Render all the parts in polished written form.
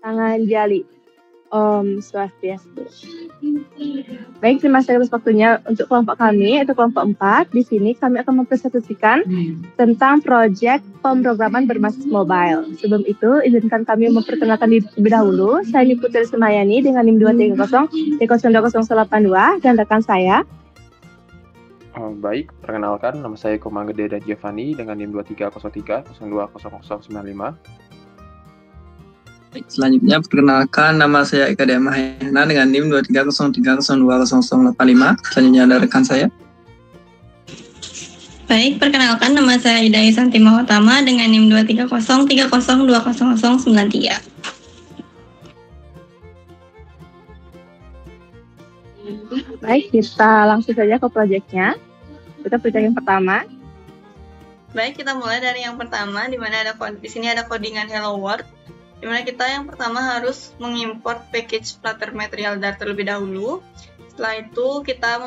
tangan jali. Om Swastiastu. Baik, terima kasih atas waktunya untuk kelompok kami, yaitu kelompok 4. Di sini kami akan mempresentasikan tentang proyek pemrograman berbasis mobile. Sebelum itu, izinkan kami memperkenalkan diri terlebih dahulu. Saya Putri Semayani dengan NIM 230-30282 dan rekan saya. Baik, perkenalkan, nama saya Komang-Gede dan Giovanni dengan NIM 2303-020095. Selanjutnya, perkenalkan, nama saya Eka Mahena dengan NIM 2303-020085. Selanjutnya ada rekan saya. Baik, perkenalkan, nama saya Ida Isanti Mahotama dengan NIM 2303-020093. Baik, kita langsung saja ke proyeknya. Kita proyek yang pertama. Baik, kita mulai dari yang pertama, di mana di sini ada codingan Hello World. Dimana kita yang pertama harus mengimport package Flutter Material Dart terlebih dahulu. Setelah itu kita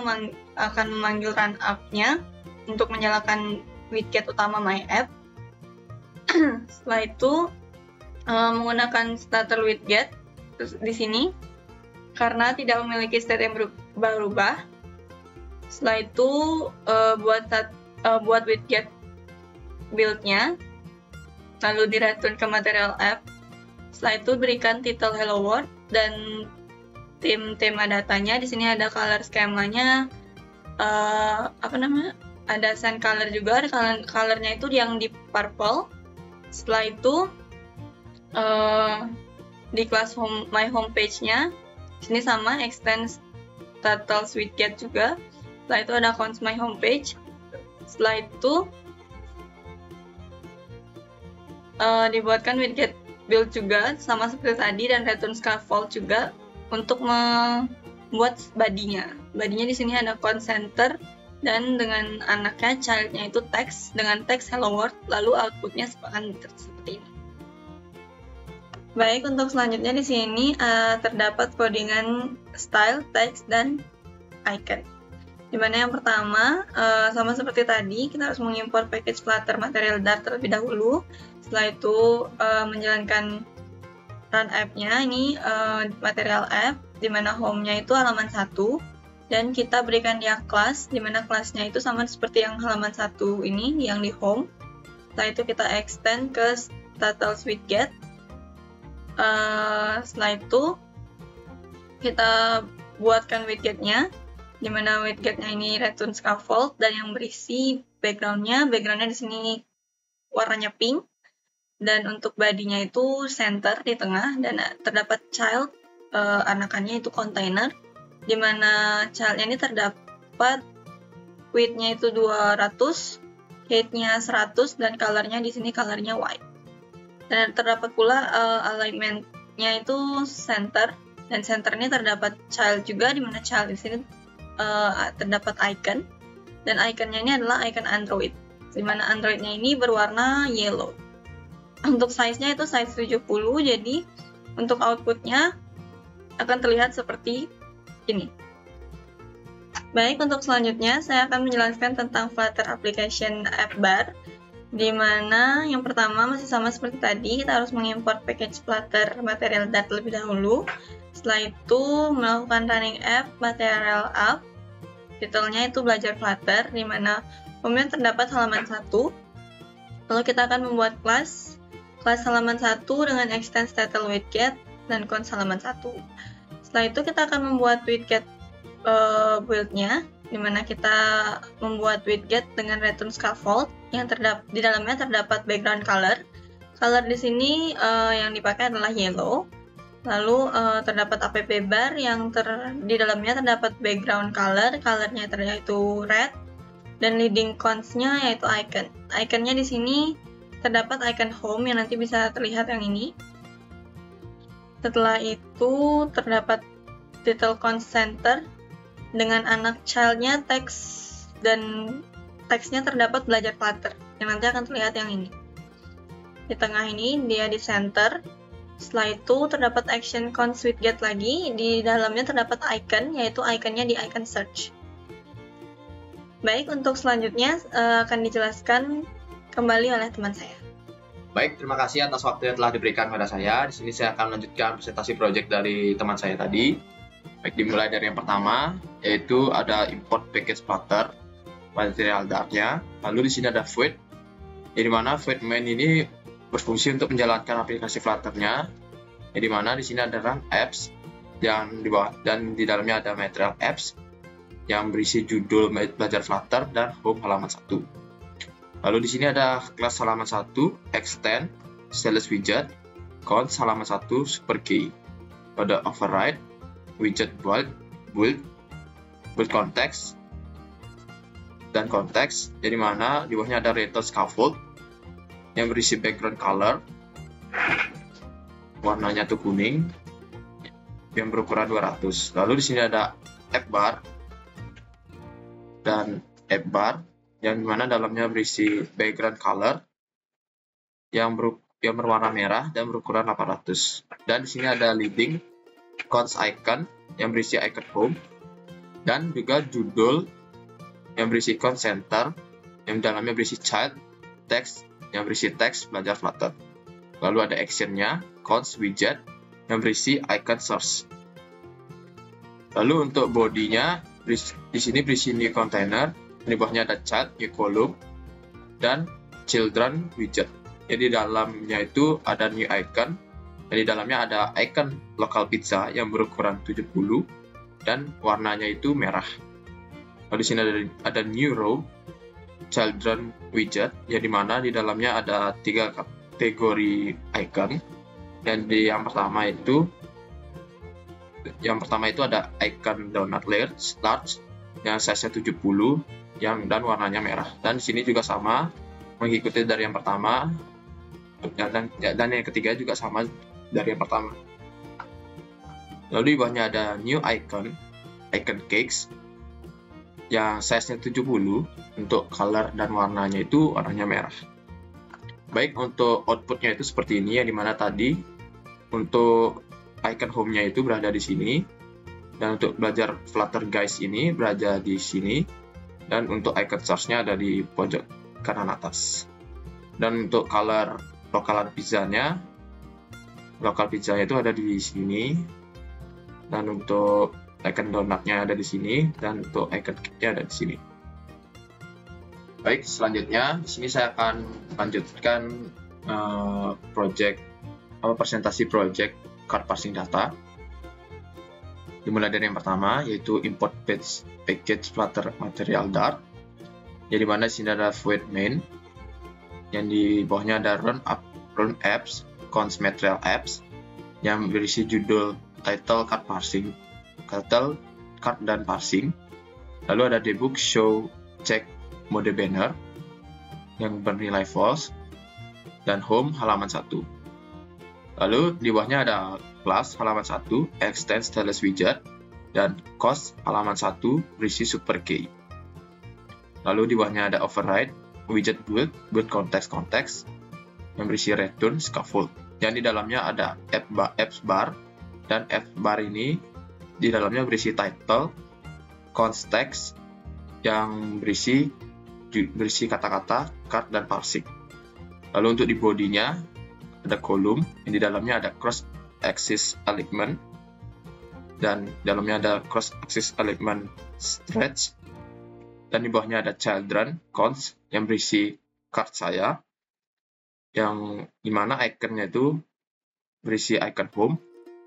akan memanggil run app-nya untuk menyalakan widget utama My App. Setelah itu menggunakan starter widget di sini karena tidak memiliki state yang berubah. Setelah itu buat widget build-nya, lalu di-return ke Material App. Setelah itu berikan title Hello World dan tema datanya. Di sini ada color skemanya, ada sand color juga. Colornya itu yang di purple. Setelah itu di kelas my homepage-nya, di sini sama extend title widget juga. Setelah itu ada cons my homepage. Setelah itu dibuatkan widget build juga sama seperti tadi dan return scaffold juga untuk membuat bodinya. Bodinya di sini ada cons center dan dengan anaknya childnya itu text dengan teks hello world, lalu outputnya seperti ini. Baik, untuk selanjutnya di sini terdapat codingan style, text, dan icon. Dimana yang pertama, sama seperti tadi, kita harus mengimport package Flutter Material Dart terlebih dahulu. Setelah itu menjalankan run app-nya, ini Material App, dimana home-nya itu halaman 1, dan kita berikan dia kelas, dimana kelasnya itu sama seperti yang halaman 1 ini, yang di home. Setelah itu kita extend ke title widget. Setelah itu kita buatkan widgetnya, dimana widgetnya ini return scaffold dan yang berisi backgroundnya di sini warnanya pink, dan untuk bodinya itu center di tengah dan terdapat child, anakannya itu container, dimana childnya ini terdapat width-nya itu 200, height-nya 100 dan color-nya di sini color-nya white. Dan terdapat pula alignment-nya itu center, dan center ini terdapat child juga, dimana child di sini terdapat icon, dan iconnya ini adalah icon Android, dimana Androidnya ini berwarna yellow. Untuk size-nya itu size 70, jadi untuk outputnya akan terlihat seperti ini. Baik, untuk selanjutnya saya akan menjelaskan tentang Flutter Application App Bar, di mana yang pertama masih sama seperti tadi, kita harus mengimport package Flutter Material Dart terlebih dahulu. Setelah itu melakukan running app Material App, titelnya itu belajar Flutter, di mana home-nya terdapat halaman 1. Lalu kita akan membuat kelas halaman 1 dengan extend title widget dan cons halaman 1. Setelah itu kita akan membuat widget build-nya, di mana kita membuat widget dengan return scaffold yang di dalamnya terdapat background color. Color di sini yang dipakai adalah yellow. Lalu terdapat app bar yang di dalamnya terdapat background colornya yaitu red, dan leading cons-nya yaitu icon. Iconnya di sini terdapat icon home yang nanti bisa terlihat yang ini. Setelah itu terdapat title cons center dengan anak childnya teks, dan teksnya terdapat belajar Flutter yang nanti akan terlihat yang ini. Di tengah ini dia di center. Setelah itu terdapat action cons widget lagi, di dalamnya terdapat icon, yaitu iconnya di icon search. Baik, untuk selanjutnya akan dijelaskan kembali oleh teman saya. Baik, terima kasih atas waktu yang telah diberikan kepada saya. Di sini saya akan melanjutkan presentasi project dari teman saya tadi. Baik, dimulai dari yang pertama, yaitu ada import package Flutter material Dart-nya. Lalu di sini ada Void, di mana Void main ini berfungsi untuk menjalankan aplikasi Flutter-nya. Di mana di sini ada Run Apps yang di bawah, dan di dalamnya ada Material Apps yang berisi judul belajar Flutter dan home halaman 1. Lalu di sini ada kelas halaman 1, extend, stylus widget, cons halaman 1, super key. Ada override, widget build context, dan konteks. Jadi mana di bawahnya ada return scaffold yang berisi background color, warnanya tuh kuning, yang berukuran 200. Lalu di sini ada app bar dan app bar yang dimana dalamnya berisi background color yang berwarna merah dan berukuran 800. Dan di sini ada leading cons icon yang berisi icon home, dan juga judul yang berisi cons center yang dalamnya berisi child text yang berisi teks belajar Flutter. Lalu ada actionnya cons widget yang berisi icon source. Lalu untuk bodinya di sini berisi new container. Di bawahnya ada child, new column, dan children widget. Jadi dalamnya itu ada new icon. Jadi dalamnya ada icon local pizza yang berukuran 70 dan warnanya itu merah. Lalu di sini ada new row, children widget, yang dimana di dalamnya ada 3 kategori icon. Dan yang pertama itu ada icon donut large yang size-nya 70 dan warnanya merah. Dan di sini juga sama, mengikuti dari yang pertama, dan yang ketiga juga sama dari yang pertama. Lalu di bawahnya ada new icon cakes yang size-nya 70 untuk color dan warnanya itu warnanya merah. Baik, untuk outputnya itu seperti ini, yang dimana tadi untuk icon home-nya itu berada di sini, dan untuk belajar Flutter Guys ini berada di sini, dan untuk icon source-nya ada di pojok kanan atas. Dan untuk color local pizzanya itu ada di sini, dan untuk icon donutnya ada di sini, dan untuk icon cake-nya ada di sini. Baik, selanjutnya di sini saya akan lanjutkan presentasi project card parsing data. Dimulai dari yang pertama, yaitu import package Flutter material Dart. Jadi mana di sini ada void main, yang di bawahnya ada run apps, cons material apps, yang berisi judul title card parsing, title card dan parsing. Lalu ada debug show check mode banner yang bernilai false, dan home halaman 1. Lalu di bawahnya ada class halaman 1, extend stylus widget, dan cost halaman 1 berisi super key. Lalu di bawahnya ada override, widget build context yang berisi return scaffold. Yang di dalamnya ada apps bar, dan apps bar ini di dalamnya berisi title, context yang berisi kata-kata, card, dan parsing. Lalu untuk di bodinya ada column yang di dalamnya ada cross axis alignment, dan dalamnya ada cross axis alignment stretch, dan di bawahnya ada children cons yang berisi card saya, yang dimana ikonnya itu berisi icon home,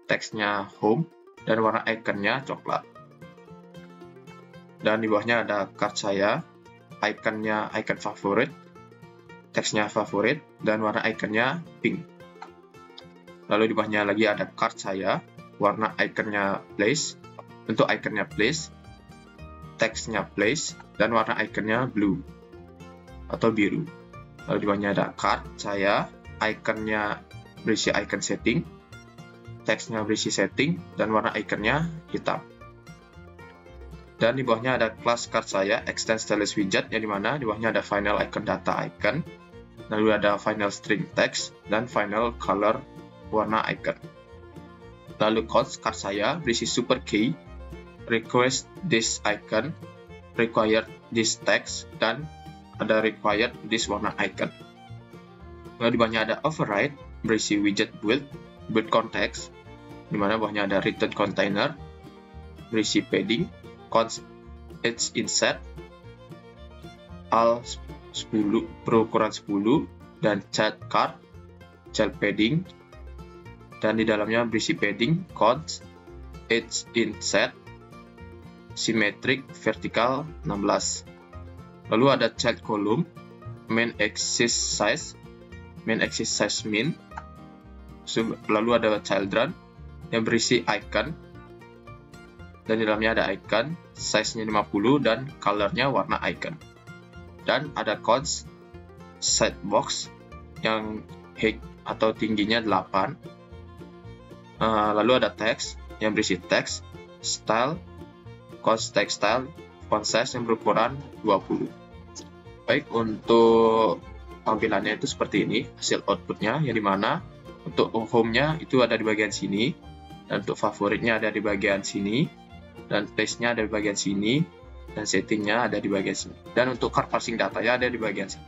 teksnya home, dan warna ikonnya coklat. Dan di bawahnya ada card saya, ikonnya icon favorit, teksnya favorit, dan warna ikonnya pink. Lalu di bawahnya lagi ada card saya, warna ikonnya place, untuk ikonnya place, teksnya place, dan warna ikonnya blue atau biru. Lalu di bawahnya ada card saya, ikonnya berisi icon setting, teksnya berisi setting, dan warna ikonnya hitam. Dan di bawahnya ada class card saya, extend stylus widget, yang dimana di bawahnya ada final icon data icon, lalu ada final string text, dan final color warna icon. Lalu codes card saya berisi super key, request this icon, required this text, dan ada required this warna icon. Lalu di bawahnya ada override, berisi widget build context, di mana bawahnya ada return container, berisi padding, const edge inset, al 10 berukuran 10, dan child card, child padding, dan di dalamnya berisi padding, const edge inset, symmetric vertical 16. Lalu ada child column, main axis size min, lalu ada children yang berisi icon, dan di dalamnya ada icon, size-nya 50 dan color-nya warna icon. Dan ada const setbox yang height atau tingginya 8. Lalu ada text yang berisi teks, style, const text style, font size yang berukuran 20. Baik, untuk tampilannya itu seperti ini hasil outputnya, yang dimana untuk home-nya itu ada di bagian sini, dan untuk favoritnya ada di bagian sini, dan place-nya ada di bagian sini, dan setting-nya ada di bagian sini, dan untuk card parsing datanya ada di bagian sini.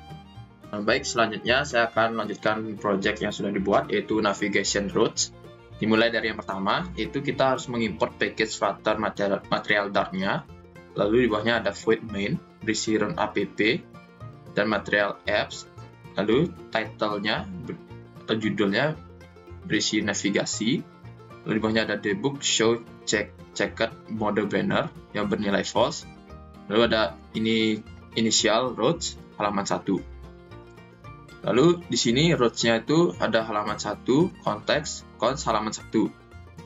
Baik, selanjutnya saya akan lanjutkan project yang sudah dibuat, yaitu navigation routes. Dimulai dari yang pertama, yaitu kita harus mengimport package Flutter material Dart-nya, lalu di bawahnya ada void main, berisi run app, dan material apps. Lalu title-nya atau judulnya berisi navigasi. Lalu di bawahnya ada debug show checked mode banner yang bernilai false. Lalu ada initial routes halaman 1. Lalu di sini routes-nya itu ada halaman 1, konteks, cons halaman 1.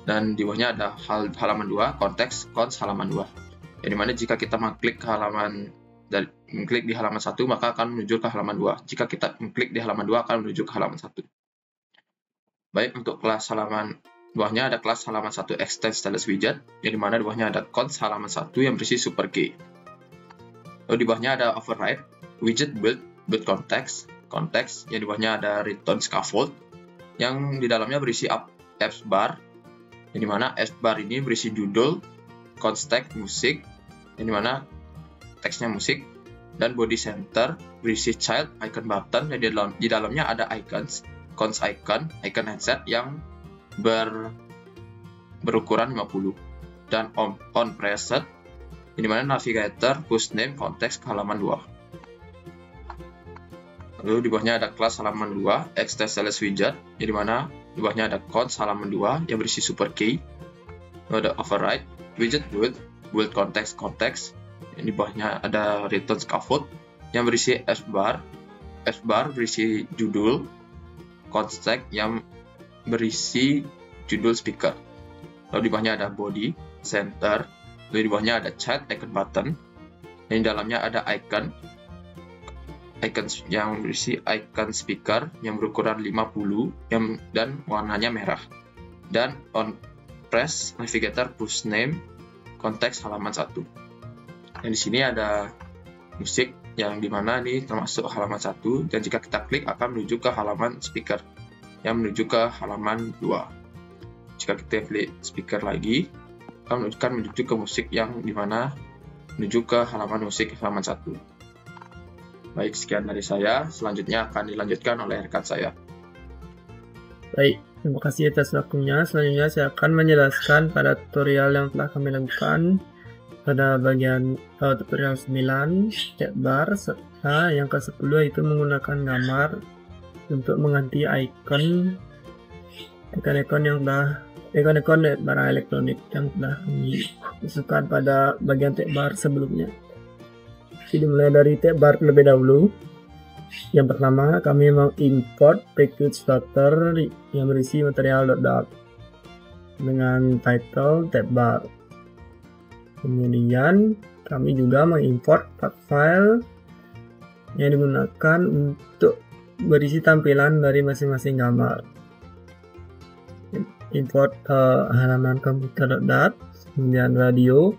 Dan di bawahnya ada halaman 2, konteks, cons halaman 2. Yang dimana jika kita mengklik di halaman 1 maka akan menuju ke halaman 2. Jika kita mengklik di halaman 2 akan menuju ke halaman 1. Baik, untuk kelas halaman bawahnya ada kelas halaman 1 extend stylus widget, yang dimana di bawahnya ada cons halaman 1 yang berisi super key. Lalu di bawahnya ada override, widget build context, yang di bawahnya ada return scaffold, yang di dalamnya berisi apps bar, yang dimana apps bar ini berisi judul, const text musik, yang dimana teksnya musik, dan body center berisi child icon button, dan di dalamnya ada icons, const icon headset yang berukuran 50, dan on preset, yang dimana navigator push name konteks ke halaman 2. Lalu di bawahnya ada kelas halaman 2 extend stylus widget, yang dimana di bawahnya ada const halaman 2 yang berisi super key. Lalu ada override widget build context, yang di bawahnya ada return scaffold yang berisi apps bar berisi judul, const text yang berisi judul speaker. Lalu di bawahnya ada body center, lalu di bawahnya ada child icon button, yang di dalamnya ada icon yang berisi icon speaker yang berukuran 50 dan warnanya merah, dan on press navigator push name konteks halaman 1. Dan di sini ada musik yang dimana ini termasuk halaman 1, dan jika kita klik akan menuju ke halaman speaker yang menuju ke halaman 2. Jika kita klik speaker lagi akan menuju ke musik yang dimana menuju ke halaman musik halaman 1. Baik, sekian dari saya. Selanjutnya akan dilanjutkan oleh rekan saya. Baik, terima kasih atas waktunya. Selanjutnya saya akan menjelaskan pada tutorial yang telah kami lakukan pada bagian tutorial 9 tab bar, serta yang ke-10 itu menggunakan gambar untuk mengganti ikon barang elektronik yang telah kami masukkan pada bagian tab bar sebelumnya. Jadi mulai dari tab bar terlebih dahulu. Yang pertama, kami mengimport package Flutter yang berisi material.dart dengan title tab bar. Kemudian kami juga mengimport file yang digunakan untuk berisi tampilan dari masing-masing gambar. Import halaman komputer.dart, kemudian radio,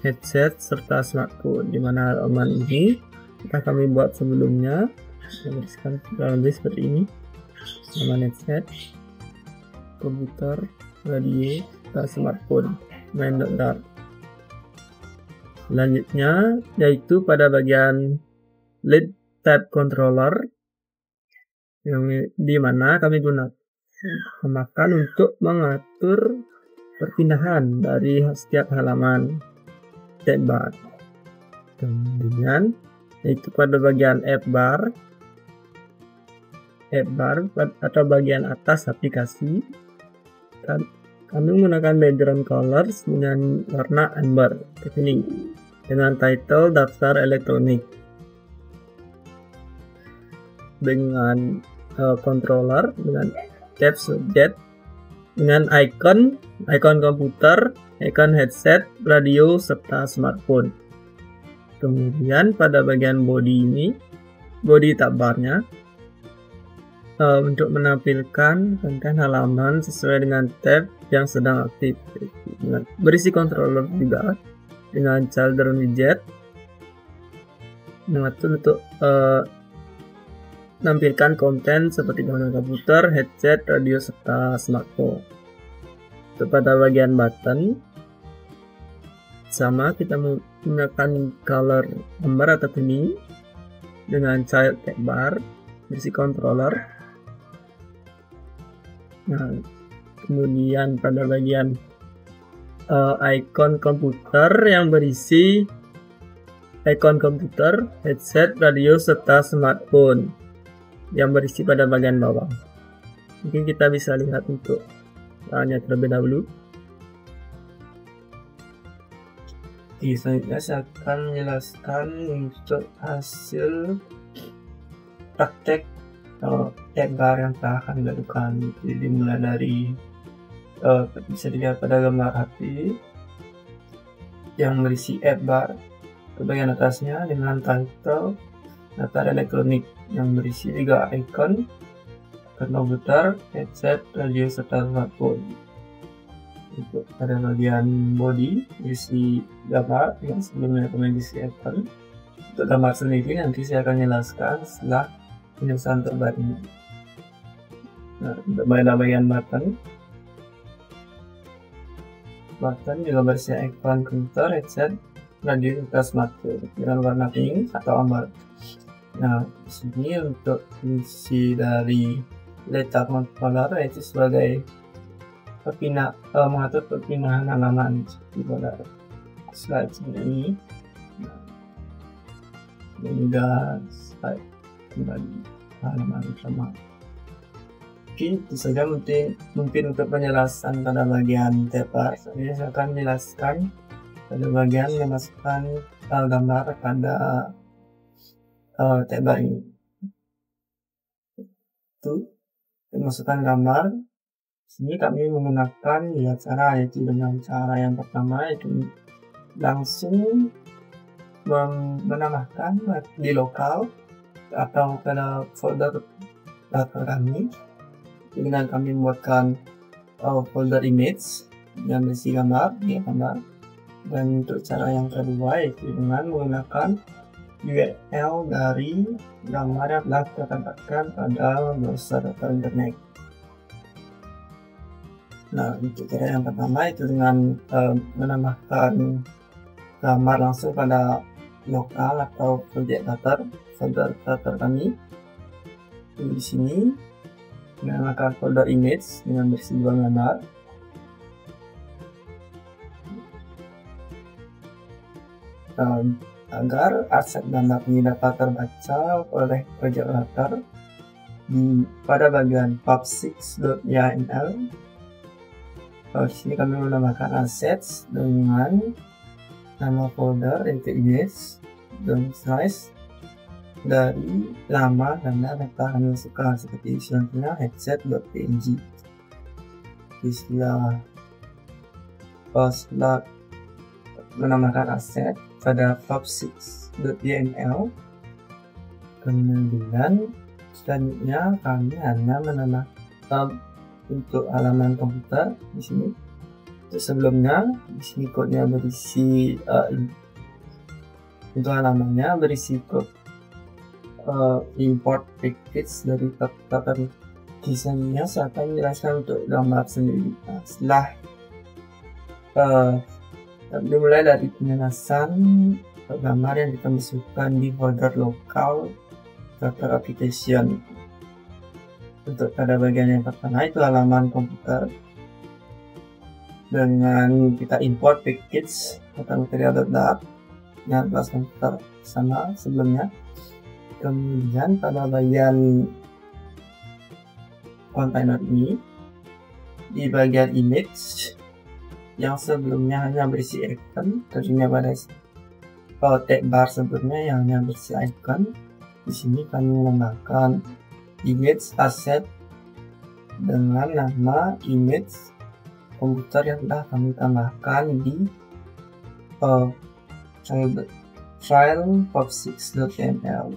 headset, serta smartphone, di mana halaman ini telah kami buat sebelumnya. Saya berisikan kurang lebih seperti ini: halaman headset, komputer, radio, dan smartphone, main.dart. Selanjutnya yaitu pada bagian lead tab controller, yang di mana kami gunakan untuk mengatur perpindahan dari setiap halaman tab bar. Kemudian itu pada bagian app bar atau bagian atas aplikasi, kami menggunakan background colors dengan warna amber ini dengan title daftar elektronik, dengan controller dengan tab subject, dengan icon komputer, icon headset, radio, serta smartphone. Kemudian pada bagian body tab barnya, untuk menampilkan konten halaman sesuai dengan tab yang sedang aktif, berisi controller juga dengan children widget, mengatur untuk menampilkan konten seperti menggunakan komputer, headset, radio, serta smartphone. Untuk pada bagian button, sama kita menggunakan color amber atau kuning dengan child tab bar, berisi controller. Nah, kemudian pada bagian icon komputer yang berisi icon komputer, headset, radio, serta smartphone yang berisi pada bagian bawah. Mungkin kita bisa lihat untuk caranya terlebih dahulu. Selanjutnya saya akan menjelaskan untuk hasil praktek tab bar yang telah akan dilakukan. Jadi mulai dari bisa dilihat pada gambar HP yang berisi app bar ke bagian atasnya dengan title daftar elektronik yang berisi 3 icon komputer, headset, radio, serta smartphone. Untuk pada bagian body berisi gambar yang sebelumnya kami berisi icon. Untuk gambar sendiri nanti saya akan jelaskan setelah penjelasan terbaru. Nah, untuk bagian button juga berisi icon komputer, headset, radio, serta smartphone dengan warna pink atau amber. Nah, di sini untuk fungsi dari letak controller yaitu sebagai mengatur perpindahan halaman seperti pada slide ini. Nah, dan juga slide kembali halaman utama. Mungkin itu saja mungkin untuk penjelasan pada bagian tab bar. Jadi saya akan menjelaskan pada bagian memasukkan gambar pada tab bar ini. Itu memasukkan gambar. Sini kami menggunakan 2 cara, yaitu dengan cara yang pertama yaitu langsung menambahkan di lokal atau pada folder data kami dengan kami membuatkan folder image yang berisi gambar. Dan untuk cara yang kedua yaitu dengan menggunakan URL dari gambar yang telah kita tempatkan pada browser atau internet. Nah, untuk cara yang pertama itu dengan menambahkan gambar langsung pada lokal atau folder data kami. Di sini menambahkan folder image dengan berisi 2 gambar. Agar aset gambar ini dapat terbaca oleh project writer pada bagian pub6.yml. Di sini kami menambahkan assets dengan nama folder yaitu image dan size dari nama gambar yang telah kami masukkan, seperti contohnya headset.png. Setelah menambahkan aset pada pub6.yml, kemudian selanjutnya kami hanya menambahkan untuk halaman komputer di sini. Sebelumnya di sini kodenya berisi untuk halamannya berisi kode import package dari Tata. Sisanya saya akan menjelaskan untuk gambar sendiri. Nah, setelah dimulai dari penjelasan gambar yang kita masukkan di folder lokal Tata application. Untuk pada bagian yang pertama itu halaman komputer dengan kita import package atau material.dart yang kelas komputer sama sebelumnya. Kemudian pada bagian kontainer ini di bagian image yang sebelumnya hanya berisi icon, tentunya pada tag bar sebelumnya yang hanya berisi icon. Di sini kami menambahkan image asset dengan nama image komputer yang telah kami tambahkan di file pop6.ml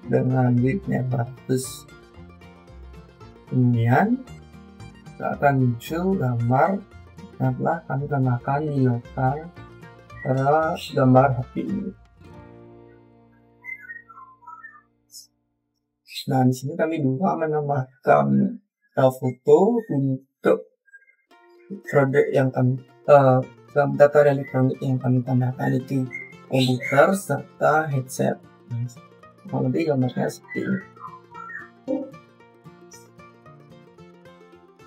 dengan widthnya 100. Kemudian akan muncul gambar yang telah kami tambahkan di lokal pada gambar HP ini. Nah, di sini kami juga menambahkan foto untuk produk yang kami data elektronik yang kami tambahkan itu komputer serta headset. Kalau lebih gambarnya seperti ini.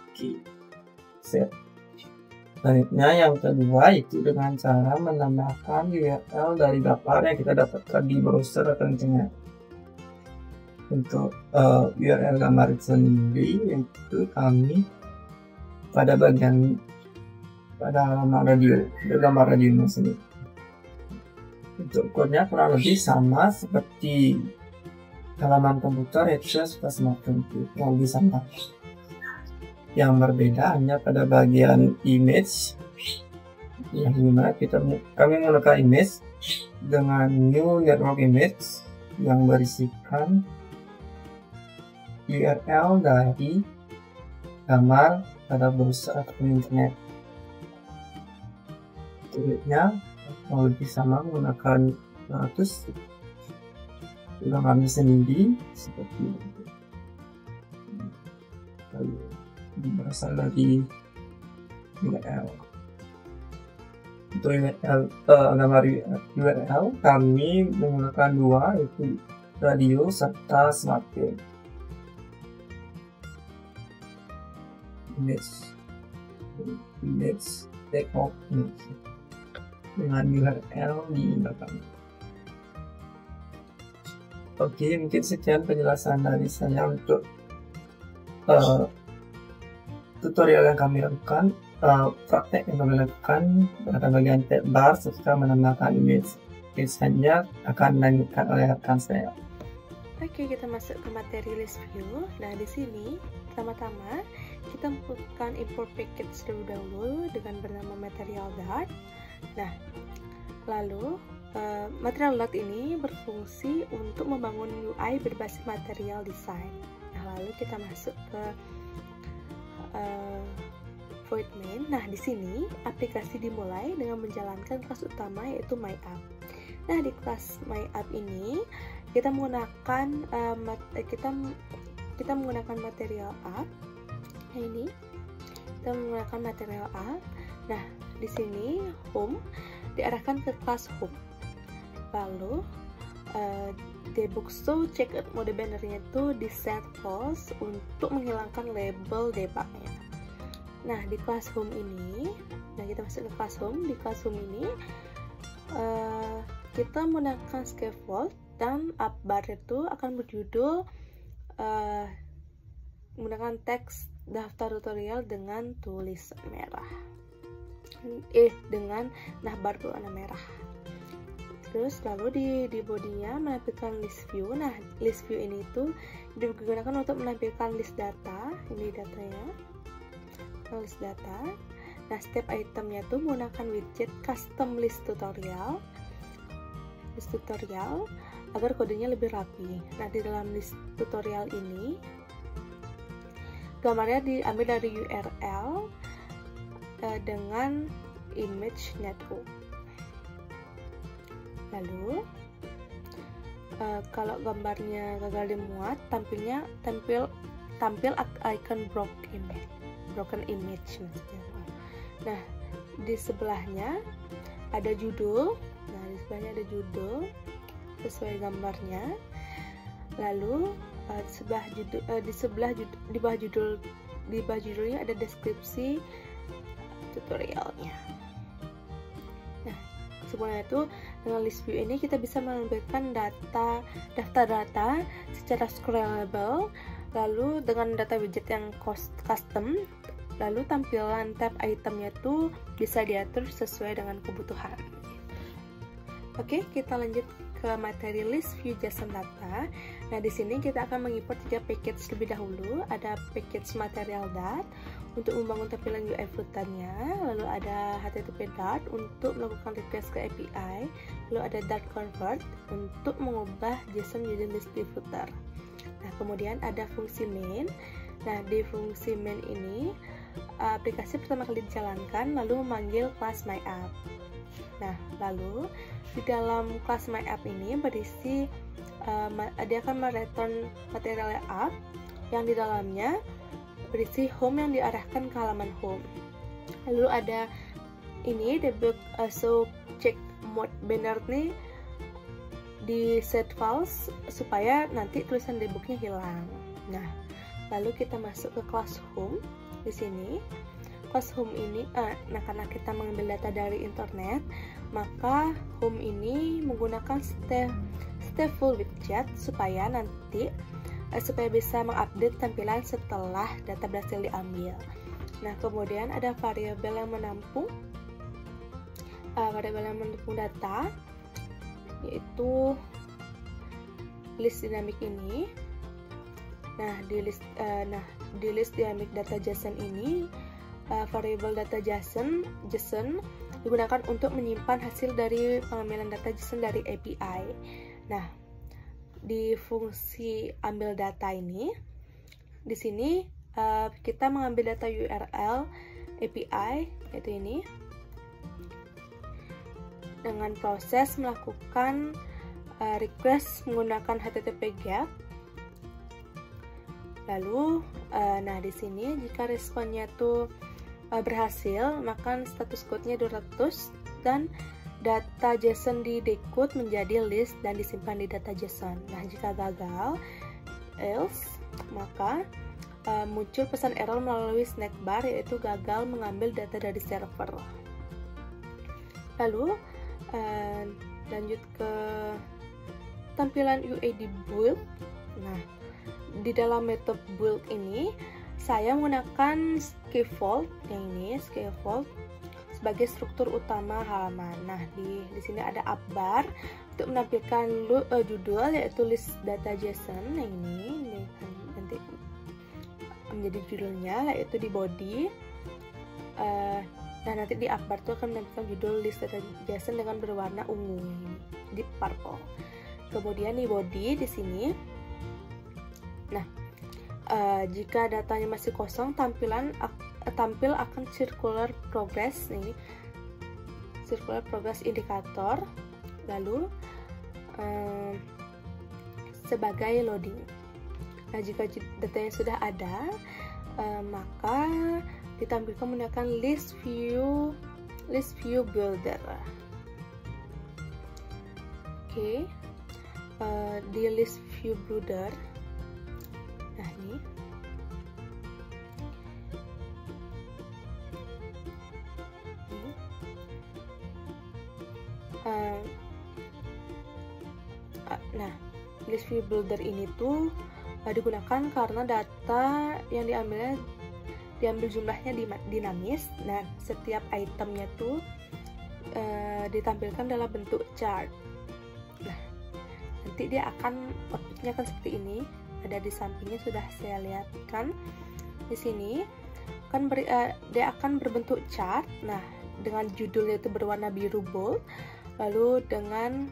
Oke, set. Selanjutnya yang kedua itu dengan cara menambahkan URL dari gambar yang kita dapatkan di browser atau internet. Untuk URL gambar itu sendiri itu kami pada bagian pada halaman radio, gambar radio sendiri. Untuk kodenya kurang lebih sama seperti halaman komputer, headset, serta smartphone itu kurang lebih sama. Yang berbeda hanya pada bagian image, yang dimana kami menggunakan image dengan new network image yang berisikan URL dari gambar pada browser atau internet. Tulisnya mau lebih sama menggunakan 100 gambarnya sendiri seperti itu. Lalu berasal dari URL. Untuk gambar URL kami menggunakan dua, yaitu radio serta smartphone. Image take off dengan URL di belakang. Oke, mungkin sekian penjelasan dari saya untuk tutorial yang kami lakukan, praktek yang kami lakukan pada bagian tab bar serta menambahkan image. Biasanya akan dilanjutkan oleh rekan saya. Oke, kita masuk ke materi list view. Nah, di sini pertama-tama kita melakukan import package dahulu dengan bernama material dart. Nah, lalu material dart ini berfungsi untuk membangun UI berbasis material design. Nah, lalu kita masuk ke void main. Nah, di sini aplikasi dimulai dengan menjalankan kelas utama yaitu MyApp. Nah, di kelas MyApp ini kita menggunakan kita menggunakan material app. Nah, ini kita menggunakan material app. Nah, di sini home diarahkan ke kelas home. Lalu debug show checkout mode bannernya itu di set false untuk menghilangkan label debugnya. Nah, di kelas home ini, kita masuk ke kelas home. Di kelas home ini kita menggunakan scaffold dan up bar itu akan berjudul menggunakan teks daftar tutorial dengan tulisan merah, dengan navbar berwarna merah. Terus lalu di bodinya menampilkan list view. Nah, list view ini tuh digunakan untuk menampilkan list data. Ini datanya, list data. Nah, setiap itemnya tuh menggunakan widget custom list tutorial agar kodenya lebih rapi. Nah, di dalam list tutorial ini gambarnya diambil dari URL dengan image network. Lalu kalau gambarnya gagal dimuat, tampil icon broken image maksudnya. Nah, di sebelahnya ada judul. Nah, di sebelahnya ada judul sesuai gambarnya. Lalu di bawah judulnya ada deskripsi tutorialnya. Nah, sebenarnya itu dengan list view ini kita bisa menampilkan daftar data secara scrollable, lalu dengan data widget yang custom, lalu tampilan tab itemnya tuh bisa diatur sesuai dengan kebutuhan. Oke, kita lanjut ke materi list view JSON data. Nah, di sini kita akan mengimport 3 package lebih dahulu. Ada package material dart untuk membangun tampilan UI footernya, lalu ada http dart untuk melakukan request ke API, lalu ada dart convert untuk mengubah JSON menjadi list di footer. Nah, kemudian ada fungsi main. Nah, di fungsi main ini aplikasi pertama kali dijalankan lalu memanggil kelas MyApp. Nah, lalu di dalam kelas MyApp ini berisi dia akan mereturn material app yang di dalamnya berisi home yang diarahkan ke halaman home. Lalu ada ini debug check mode banner nih di set false supaya nanti tulisan debugnya hilang. Nah, lalu kita masuk ke kelas home. Di sini kelas home ini nah, karena kita mengambil data dari internet, maka home ini menggunakan stateful widget supaya nanti supaya bisa mengupdate tampilan setelah data berhasil diambil. Nah, kemudian ada variabel yang menampung data, yaitu list dynamic ini. Nah, di list dynamic data JSON ini variabel data JSON digunakan untuk menyimpan hasil dari pengambilan data JSON dari API. Nah, di fungsi ambil data ini, di sini kita mengambil data URL API, yaitu ini, dengan proses melakukan request menggunakan HTTP GET. Lalu, nah di sini jika responnya tuh berhasil, maka status code-nya 200 dan data JSON di decode menjadi list dan disimpan di data JSON. Nah, jika gagal, else, maka muncul pesan error melalui snack bar, yaitu gagal mengambil data dari server. Lalu, lanjut ke tampilan UID build. Nah, di dalam metode build ini, saya menggunakan scaffold yang ini, scaffold sebagai struktur utama halaman. Nah, di sini ada up bar untuk menampilkan judul, yaitu list data JSON yang ini nanti menjadi judulnya, yaitu di body. Nah, nanti di up bar itu akan menampilkan judul list data JSON dengan berwarna ungu ini, di purple. Kemudian di body di sini. Nah, jika datanya masih kosong, tampil akan circular progress nih, circular progress indikator, lalu sebagai loading. Nah, jika datanya sudah ada, maka ditampilkan menggunakan list view builder. Oke, di list view builder. Nah, ini nah, list view builder ini tuh digunakan karena data yang diambil jumlahnya dinamis. Nah, setiap itemnya tuh ditampilkan dalam bentuk chart. Nah, nanti dia outputnya akan seperti ini. Ada di sampingnya sudah saya lihatkan. Di sini dia akan berbentuk chart. Nah, dengan judulnya itu berwarna biru bold, lalu dengan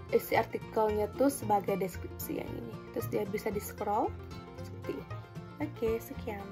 isi artikelnya tuh sebagai deskripsi yang ini. Terus dia bisa di scroll seperti ini. Oke, sekian.